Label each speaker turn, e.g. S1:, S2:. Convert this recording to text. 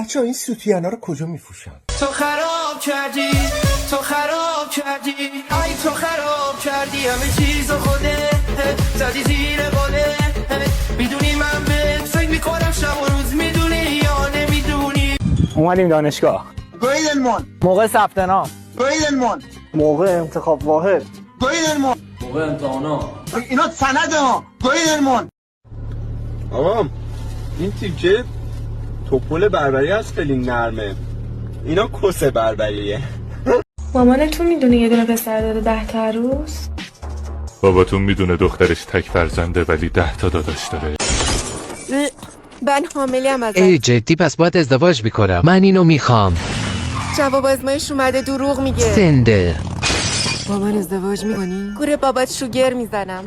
S1: بچه ها این سوتیانا رو کجا میفروشن؟
S2: تو خراب کردی، تو خراب کردی، ای تو خراب کردی همه چیز خوده زدی زیر باله. میدونی من به فکر میکنم شب و روز، میدونی یا نمیدونی؟
S3: اومدیم دانشگاه.
S4: گویدنمون
S3: موقع ثبت نام.
S4: گویدنمون
S3: موقع انتخاب واحد.
S4: گویدنمون
S5: موقع امتحانا.
S4: اینا سنده ها. گویدنمون
S6: آقا این تیکه توپل بربری هست، خیلی نرمه. اینا کس بربریه.
S7: مامانتون میدونه یه دونه پسر داره 10 تا عروس؟
S8: باباتون میدونه دخترش تک فرزنده ولی 10 تا داداش داره.
S9: من حامله‌ام ازت.
S10: ای جدی؟ پس باید ازدواج میکنم. من اینو میخوام.
S9: جواب آزمایش اومده دروغ میگه.
S10: سنده.
S9: با من ازدواج میکنی؟ گوره بابات شوگر میزنم.